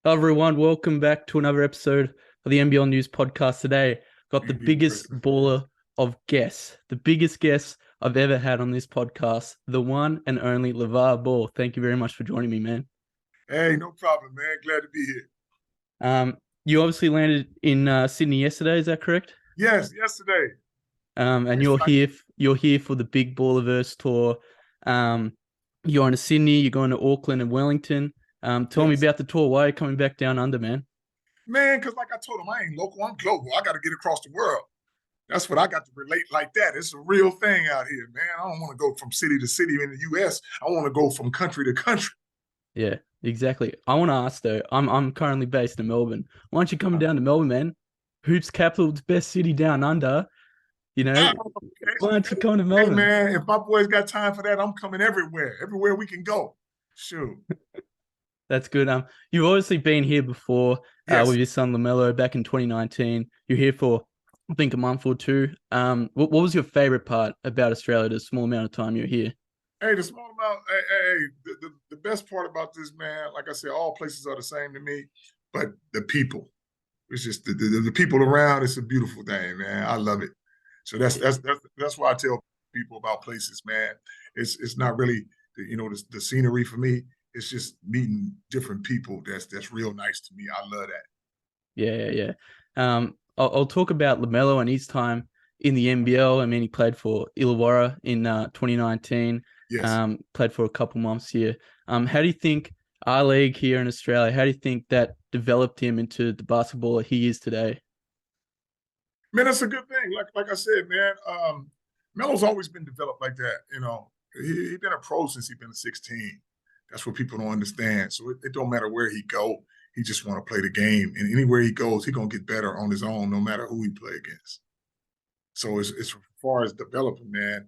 Hello everyone, welcome back to another episode of the NBL News Podcast. Today, got the biggest baller of guests, the biggest guest I've ever had on this podcast, the one and only LaVar Ball. Thank you very much for joining me, man. Hey, no problem, man. Glad to be here. You obviously landed in Sydney yesterday, is that correct? Yes, yesterday. And you're here for the Big Ballerverse tour. You're going to Sydney, you're going to Auckland and Wellington. Tell me about the tour. Why are you coming back down under, man? Man, because like I told him, I ain't local, I'm global. I got to get across the world. That's what I got to relate like that. It's a real thing out here, man. I don't want to go from city to city in the U.S. I want to go from country to country. Yeah, exactly. I want to ask, though, I'm currently based in Melbourne. Why don't you come down to Melbourne, man? Hoops capital's best city down under. You know, why don't you come to Melbourne? Hey, man, if my boys got time for that, I'm coming everywhere we can go. Shoot. That's good. You've obviously been here before with your son LaMelo back in 2019. You're here for, I think, a month or two. What was your favorite part about Australia, the small amount of time you're here? Hey, the small amount, the best part about this, man, like I said, all places are the same to me, but the people. It's just the people around, it's a beautiful thing, man. I love it. So that's why I tell people about places, man. It's not really the scenery for me. It's just meeting different people. That's real nice to me. I love that. Yeah. I'll talk about LaMelo and his time in the NBL. I mean, he played for Illawarra in 2019. Yes. Played for a couple months here. How do you think our league here in Australia, how do you think that developed him into the basketballer he is today? Man, that's a good thing. Like I said, man, Melo's always been developed like that. You know, he's been a pro since he's been 16. That's what people don't understand. So it don't matter where he go. He just want to play the game. And anywhere he goes, he going to get better on his own, no matter who he play against. So it's as far as developing, man,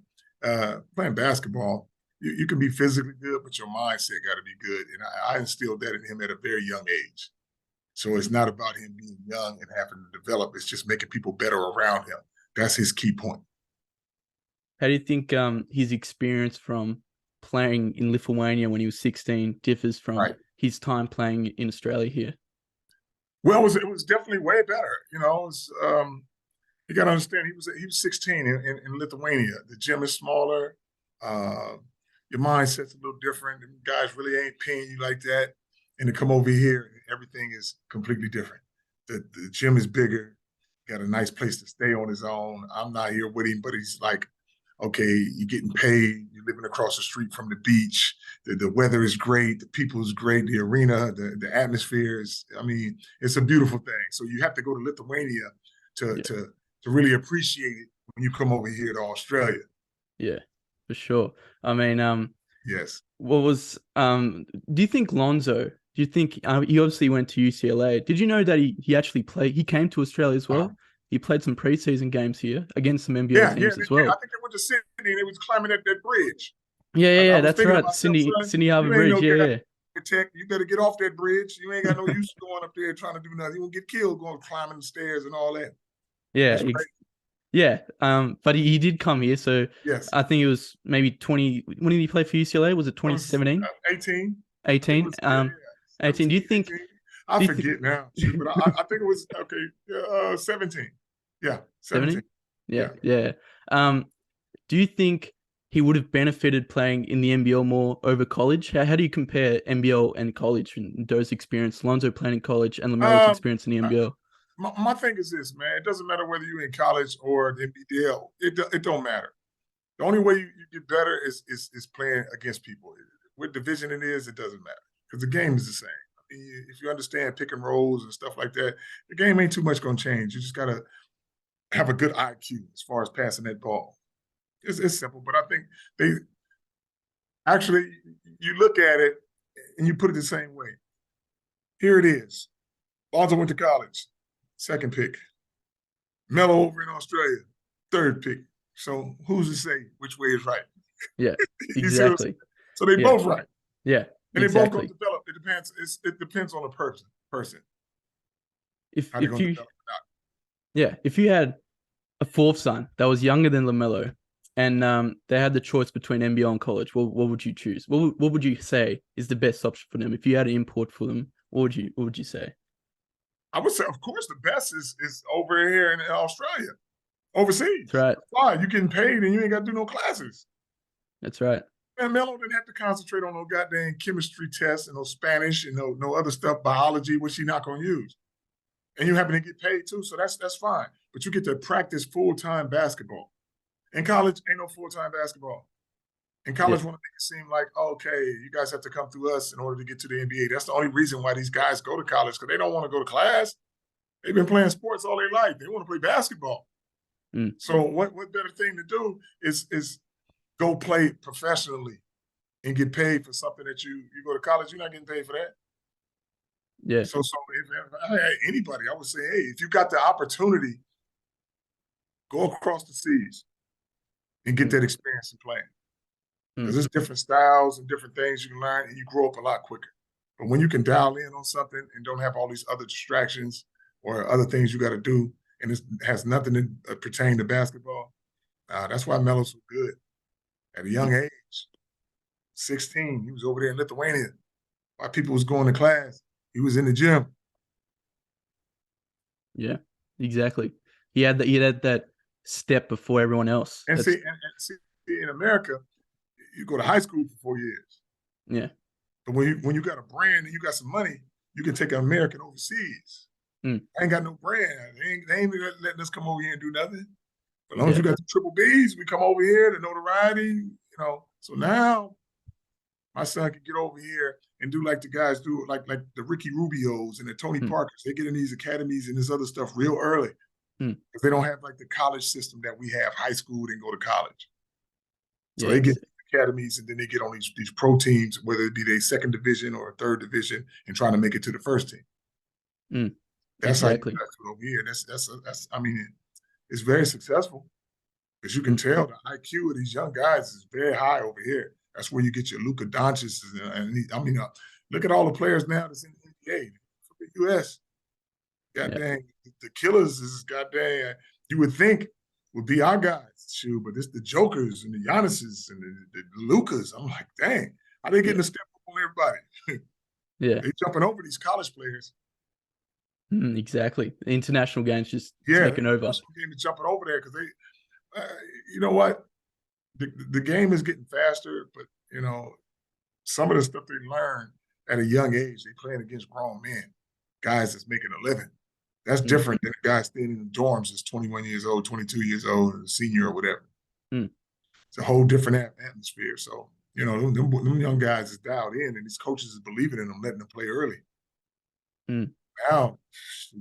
playing basketball, you can be physically good, but your mindset got to be good. And I instilled that in him at a very young age. So it's not about him being young and having to develop. It's just making people better around him. That's his key point. How do you think his experience from playing in Lithuania when he was 16 differs from his time playing in Australia here? Well, it was definitely way better. You know, you got to understand he was 16 in Lithuania. The gym is smaller. Your mindset's a little different. The guys really ain't paying you like that. And to come over here, everything is completely different. The gym is bigger. Got a nice place to stay on his own. I'm not here with him, but he's like, okay, you're getting paid. You're living across the street from the beach. The weather is great. The people is great. The arena, the atmosphere is, I mean, it's a beautiful thing. So you have to go to Lithuania to really appreciate it when you come over here to Australia. Yeah, for sure. I mean, yes. What was, do you think Lonzo, do you think, he obviously went to UCLA. Did you know that he actually played, he came to Australia as well? He played some preseason games here against some NBL teams as well. I think they went to Sydney and they was climbing at that bridge. Yeah, that's right. Sydney Harbour Bridge, yeah. Tech, you better get off that bridge. You ain't got no use going up there trying to do nothing. You will get killed going climbing the stairs and all that. Yeah, but he did come here, so yes. I think it was maybe 20. When did he play for UCLA? Was it 2017? 18. 18. 18. Do you think? 18. I forget now, but I think it was 17. Yeah, 17. Yeah. Do you think he would have benefited playing in the NBL more over college? How do you compare NBL and college and those experience? Lonzo playing in college and LaMelo's experience in the NBL. My thing is this, man. It doesn't matter whether you're in college or the NBL. It don't matter. The only way you get better is playing against people. What division it is, it doesn't matter because the game is the same. I mean, if you understand pick and rolls and stuff like that, the game ain't too much going to change. You just got to have a good IQ as far as passing that ball. It's simple, but I think you look at it and you put it the same way. Here it is. Lonzo went to college. Second pick. Melo over in Australia, third pick. So who's to say which way is right? Yeah, exactly. So they both right. Yeah, and they both don't develop. It depends. It depends on the person. If you had a fourth son that was younger than LaMelo, and they had the choice between NBL and college, what would you choose? What would you say is the best option for them if you had an import for them? What would you say? I would say, of course, the best is over here in Australia, overseas. That's right. That's why you getting paid and you ain't got to do no classes. That's right. Man, Melo didn't have to concentrate on no goddamn chemistry tests and no Spanish and no other stuff, biology, which he not gonna use. And you happen to get paid too, so that's fine. But you get to practice full-time basketball. In college, ain't no full-time basketball. In college, want to make it seem like, okay, you guys have to come through us in order to get to the NBA. That's the only reason why these guys go to college, because they don't want to go to class. They've been playing sports all their life. They want to play basketball. So what better thing to do is go play professionally and get paid for something that you go to college, you're not getting paid for that. Yeah. So if I had anybody, I would say, hey, if you got the opportunity, go across the seas and get that experience in playing. Because there's different styles and different things you can learn, and you grow up a lot quicker. But when you can dial in on something and don't have all these other distractions or other things you got to do, and it has nothing to pertain to basketball, that's why Melo's so good. At a young age, 16, he was over there in Lithuania. While people was going to class, he was in the gym. Yeah, exactly. He had that step before everyone else. And see, in America, you go to high school for 4 years. Yeah. But when you got a brand and you got some money, you can take an American overseas. I ain't got no brand. They ain't letting us come over here and do nothing. But as long as you got the triple Bs, we come over here, the notoriety, So now my son can get over here and do like the guys do, like the Ricky Rubios and the Tony Parkers. They get in these academies and this other stuff real early. Because they don't have like the college system that we have, high school, then go to college. So they get academies and then they get on these pro teams, whether it be their second division or third division, and trying to make it to the first team. That's exactly how you do over here. That's I mean, it's very successful because you can tell the IQ of these young guys is very high over here. That's where you get your Luka Doncic. Look at all the players now that's in the NBA for the U.S. God dang, the killers is goddamn. You would think would be our guys, shoot, but it's the Jokers and the Giannis's and the Lukas. I'm like, dang, how they getting a step up on everybody? They jumping over these college players. Exactly. The international game's just taking over. International game is jumping over there because they, you know what? The game is getting faster, but some of the stuff they learn at a young age, they playing against grown men, guys that's making a living. That's different than a guy staying in the dorms that's 21 years old, 22 years old, a senior or whatever. It's a whole different atmosphere. So, them young guys is dialed in, and these coaches is believing in them, letting them play early. Now,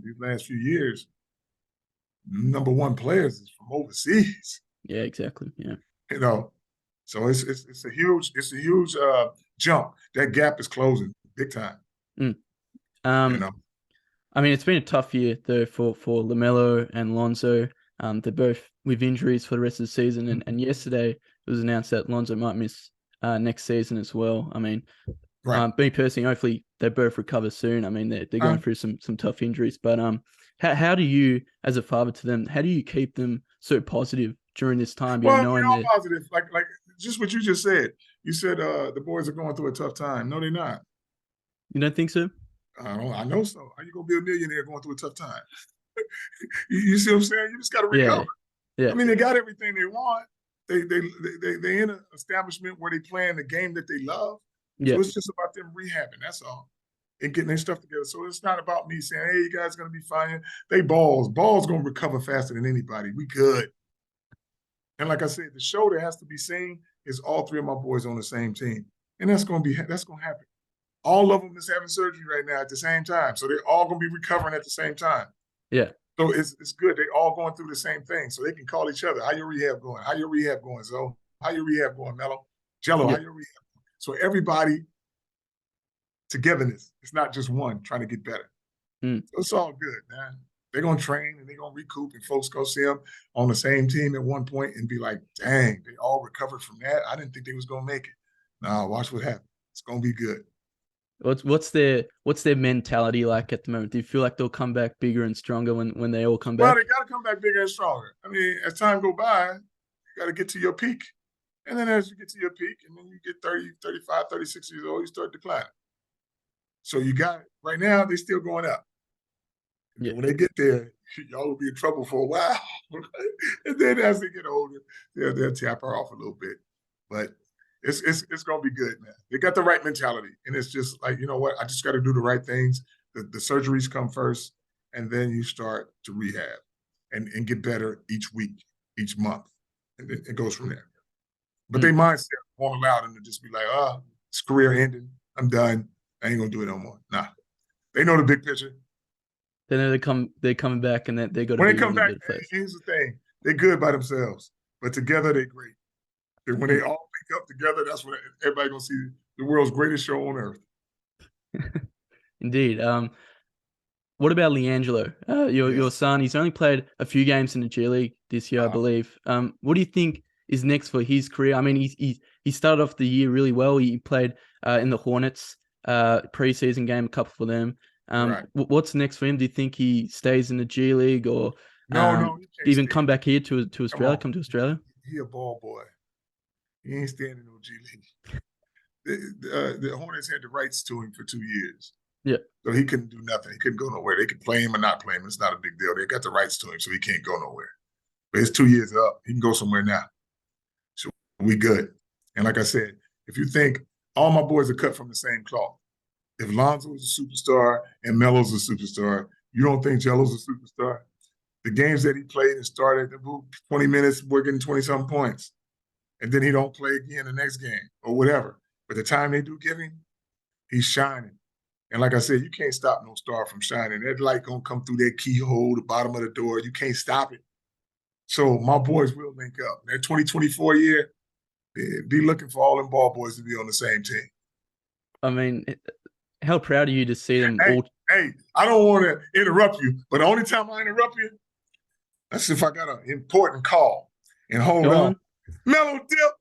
these last few years, number one players is from overseas. Yeah, exactly. Yeah. So it's a huge jump. That gap is closing big time. I mean, it's been a tough year though for LaMelo and Lonzo. They're both with injuries for the rest of the season, and yesterday it was announced that Lonzo might miss next season as well. I mean, me personally, hopefully they both recover soon. I mean, they're going through some tough injuries, but how do you, as a father to them, how do you keep them so positive during this time? Well, knowing they're all positive, like just what you just said. You said the boys are going through a tough time. No, they're not. You don't think so? I know so. How you gonna be a millionaire going through a tough time? you see what I'm saying? You just got to recover. Yeah. I mean, they got everything they want. They in an establishment where they playing the game that they love. So it's just about them rehabbing. That's all, and getting their stuff together. So it's not about me saying, "Hey, you guys are gonna be fine." They balls gonna recover faster than anybody. We good. And like I said, the show that has to be seen is all three of my boys on the same team, and that's gonna happen. All of them is having surgery right now at the same time. So they're all going to be recovering at the same time. Yeah. So it's good. They're all going through the same thing. So they can call each other. How your rehab going? How your rehab going, Zoe? How your rehab going, Melo? Jello, how your rehab going? So everybody togetherness. It's not just one trying to get better. So it's all good, man. They're going to train and they're going to recoup, and folks go see them on the same team at one point and be like, dang, they all recovered from that. I didn't think they was going to make it. Now watch what happens. It's going to be good. What's their mentality like at the moment? Do you feel like they'll come back bigger and stronger when they all come back? Well, they got to come back bigger and stronger. I mean, as time go by, you got to get to your peak. And then as you get to your peak, and then you get 30, 35, 36 years old, you start declining. So you got Right now, they're still going up. Yeah. When they get there, y'all will be in trouble for a while. And then as they get older, they'll tap her off a little bit. But it's going to be good, man. They got the right mentality. And it's just like, you know what? I just got to do the right things. The surgeries come first, and then you start to rehab and get better each week, each month. And it goes from there. But their mindset won't allow them to just be like, it's career ending. I'm done. I ain't going to do it no more. Nah. They know the big picture. They know they're coming back, and that they're going to when be they come really back, good players. here's the thing. They're good by themselves. But together, they're great. And when they all link up together, that's when everybody's going to see the world's greatest show on earth. Indeed. What about LiAngelo? Your son, he's only played a few games in the G League this year, I believe. What do you think is next for his career? I mean, he started off the year really well. He played in the Hornets preseason game, a couple for them. Right. What's next for him? Do you think he stays in the G League or no, even come back here to Australia? Come to Australia? He a ball boy. He ain't staying in no G League. The Hornets had the rights to him for 2 years. Yeah. So he couldn't do nothing. He couldn't go nowhere. They could play him or not play him. It's not a big deal. They got the rights to him, so he can't go nowhere. But his 2 years up. He can go somewhere now. So we good. And like I said, if you think all my boys are cut from the same cloth, if Lonzo is a superstar and Melo's a superstar, you don't think Jello's a superstar? The games that he played and started, 20 minutes, we're getting 20-something points. And then he don't play again the next game or whatever. But the time they do give him, he's shining. And like I said, you can't stop no star from shining. That light going to come through that keyhole, the bottom of the door. You can't stop it. So my boys will link up. That 2024 year, be looking for all them ball boys to be on the same team. I mean, how proud are you to see them all? Hey, I don't want to interrupt you, but the only time I interrupt you, that's if I got an important call. And hold on. Melo Dip,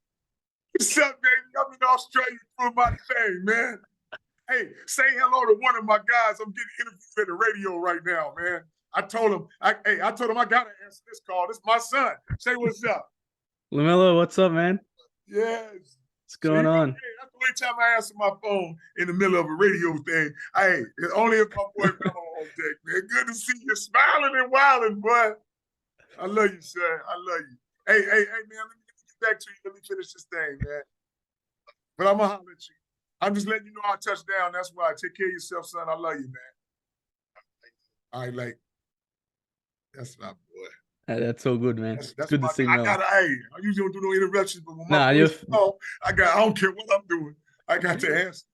what's up, baby? I'm in Australia doing my thing, man. Hey, say hello to one of my guys. I'm getting interviewed at the radio right now, man. I told him I gotta answer this call. This is my son. Say what's up. LaMelo, what's up, man? Yes. What's going on? Hey, that's the only time I answer my phone in the middle of a radio thing. Hey, it's only if my boy Melo on deck, man. Good to see you smiling and wilding, boy. I love you, son. I love you. Hey, man, let me get back to you. Let me finish this thing, man. But I'm going to holler at you. I'm just letting you know I touched down. That's why. Take care of yourself, son. I love you, man. All right, that's my boy. That's all good, man. That's good to see, Mel. I usually don't do no interruptions, but when my voice call, I don't care what I'm doing. I got to answer.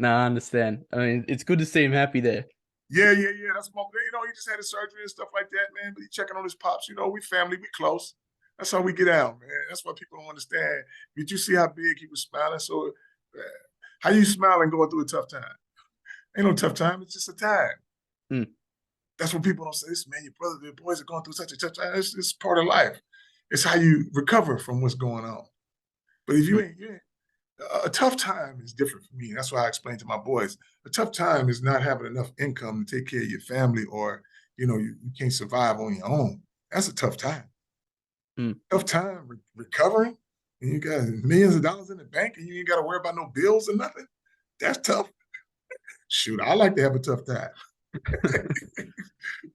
I understand. I mean, it's good to see him happy there. Yeah. That's my, he just had a surgery and stuff like that, man. But he's checking on his pops. We family, we close. That's how we get out, man. That's why people don't understand. Did you see how big he was smiling? So, how you smiling going through a tough time? Ain't no tough time. It's just a time. That's what people don't say. This, man, your boys are going through such a tough time. It's part of life. It's how you recover from what's going on. But if you ain't, a tough time is different for me. That's why I explain to my boys. A tough time is not having enough income to take care of your family, or you can't survive on your own. That's a tough time. Tough time recovering, and you got millions of dollars in the bank, and you ain't got to worry about no bills or nothing. That's tough. Shoot, I like to have a tough time.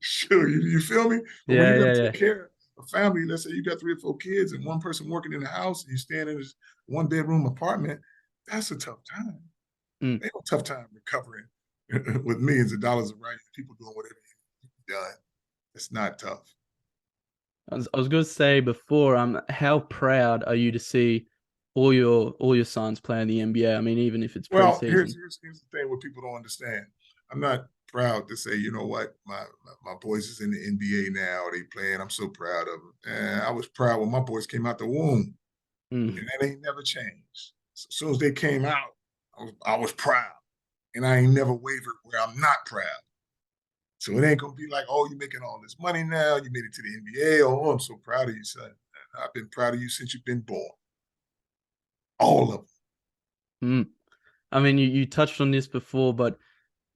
Sure, you feel me? But when you got to take care of a family, let's say you got 3 or 4 kids and one person working in the house, and you staying in this 1-bedroom apartment, that's a tough time. Ain't no tough time recovering with millions of dollars of right, people doing whatever you've done. It's not tough. I was going to say before, how proud are you to see all your sons play in the NBA? I mean, even if it's preseason. Well, here's the thing what people don't understand. I'm not proud to say, you know what, my boys is in the NBA now, they playing, I'm so proud of them. And I was proud when my boys came out the womb. And that ain't never changed. So as soon as they came out, I was proud. And I ain't never wavered where I'm not proud. So it ain't going to be like, oh, you're making all this money now, you made it to the NBA, oh, I'm so proud of you, son. I've been proud of you since you've been born. All of them. I mean, you touched on this before, but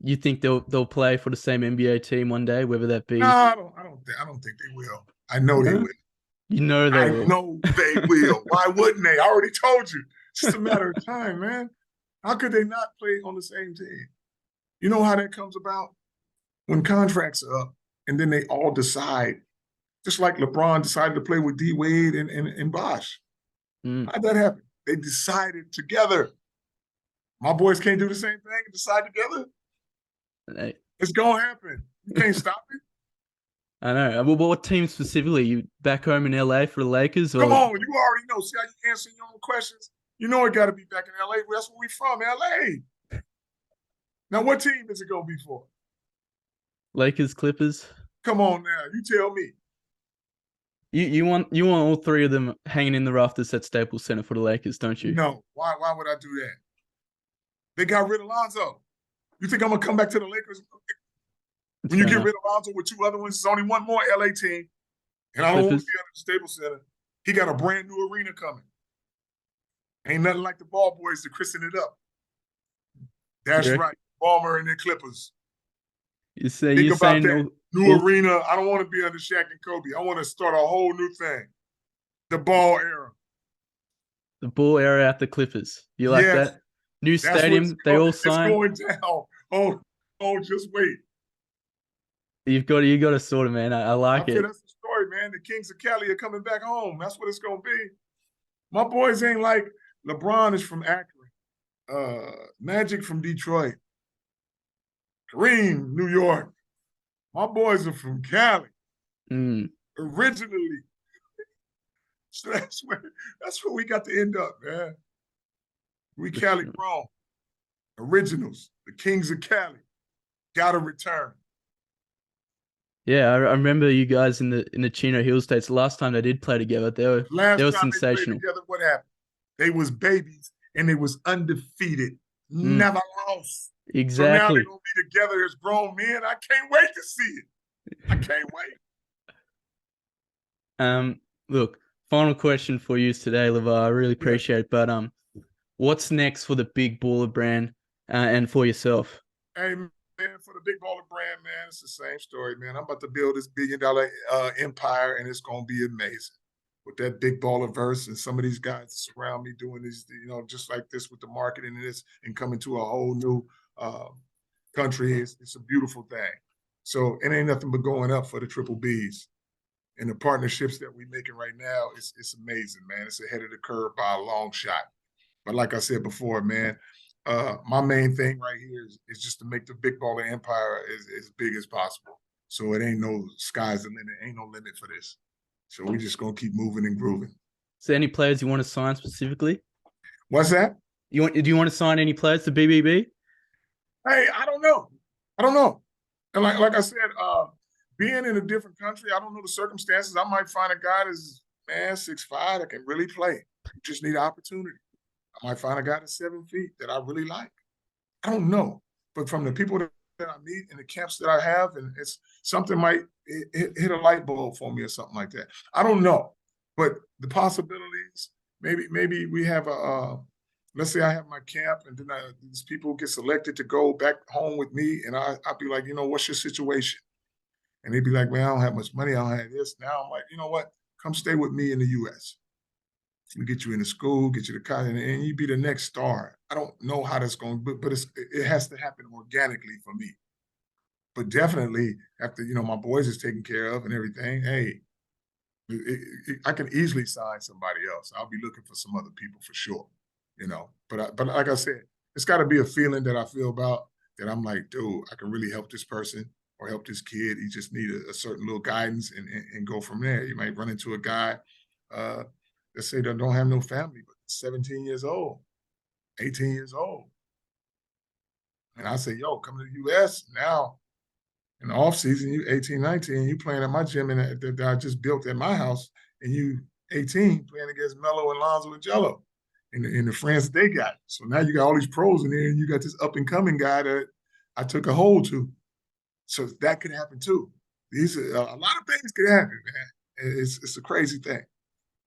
you think they'll play for the same NBA team one day, whether that be? No, I don't think they will. I know they will. You know they will. I know they will. Why wouldn't they? I already told you. It's just a matter of time, man. How could they not play on the same team? You know how that comes about? When contracts are up and then they all decide, just like LeBron decided to play with D Wade and Bosh. How'd that happen? They decided together. My boys can't do the same thing and decide together. It's going to happen. You can't stop it. I know. Well, what team specifically? You back home in LA for the Lakers? Or? Come on, you already know. See how you answer your own questions? You know it got to be back in LA. That's where we from, LA. Now, what team is it going to be for? Lakers, Clippers. Come on now, you tell me. You want all three of them hanging in the rafters at Staples Center for the Lakers, don't you? No. Why would I do that? They got rid of Lonzo. You think I'm gonna come back to the Lakers? When you get rid of Lonzo with two other ones, there's only one more LA team. And I don't want to be at the Staples Center. He got a brand new arena coming. Ain't nothing like the Ball boys to christen it up. That's right. Ballmer and the Clippers. Think about that new arena. I don't want to be under Shaq and Kobe. I want to start a whole new thing. The Ball era. The Ball era at the Clippers. You like that? New stadium, they all signed. It's going down. Oh, just wait. You got to sort of, man. I like it. That's the story, man. The Kings of Cali are coming back home. That's what it's going to be. My boys ain't like LeBron is from Akron. Magic from Detroit. Kareem, New York. My boys are from Cali. Originally. So that's where we got to end up, man. We Cali grown. Originals. The Kings of Cali. Gotta return. Yeah, I remember you guys in the Chino Hill States. Last time they did play together, they were sensational. They played together, what happened? They was babies and they was undefeated. Never lost. Exactly. So now they're going to be together as grown men. I can't wait to see it. I can't wait. Look, final question for you today, LaVar. I really appreciate it. But what's next for the Big Baller brand and for yourself? Hey, man, for the Big Baller brand, man, it's the same story, man. I'm about to build this billion-dollar empire, and it's going to be amazing. With that Big Ballerverse and some of these guys surround me doing this, just like this with the marketing and this and coming to a whole new country. It's a beautiful thing. So it ain't nothing but going up for the Triple Bs. And the partnerships that we're making right now, it's amazing, man. It's ahead of the curve by a long shot. But like I said before, man, my main thing right here is just to make the Big Baller empire as big as possible. So it ain't no sky's the limit. Ain't no limit for this. So we're just going to keep moving and grooving. So any players you want to sign specifically? What's that? Do you want to sign any players to BBB? Hey, I don't know. And like I said, being in a different country, I don't know the circumstances. I might find a guy that's, 6'5" that can really play. You just need an opportunity. I might find a guy that's 7 feet that I really like. I don't know. But from the people that I meet in the camps that I have, and it's something might hit a light bulb for me or something like that. I don't know. But the possibilities, maybe we have let's say I have my camp and then these people get selected to go back home with me, and I'll be like, what's your situation? And they'd be like, man, I don't have much money. I don't have this. Now I'm like, you know what? Come stay with me in the U.S. We get you into school, get you to college, and you be the next star. I don't know how that's going, but it has to happen organically for me. But definitely after, my boys is taken care of and everything, hey, I can easily sign somebody else. I'll be looking for some other people for sure, But like I said, it's got to be a feeling that I feel about that I'm like, dude, I can really help this person or help this kid. You just need a certain little guidance and go from there. You might run into a guy, let's say that don't have no family, but 17 years old, 18 years old. And I say, yo, come to the U.S. now. In the off season, you 18, 19, you playing at my gym that I just built at my house, and you 18 playing against Melo and Lonzo and Jello and the friends that they got. So now you got all these pros in there, and you got this up-and-coming guy that I took a hold to. So that could happen too. These are, a lot of things could happen, man. It's a crazy thing.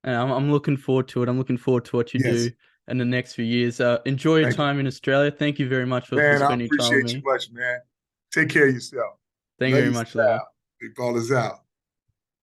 And I'm looking forward to it. I'm looking forward to what you do in the next few years. Enjoy your time in Australia. Thank you very much for spending time with me. I appreciate you much, man. Take care of yourself. Thank you very much, LaVar. Big Ball is out.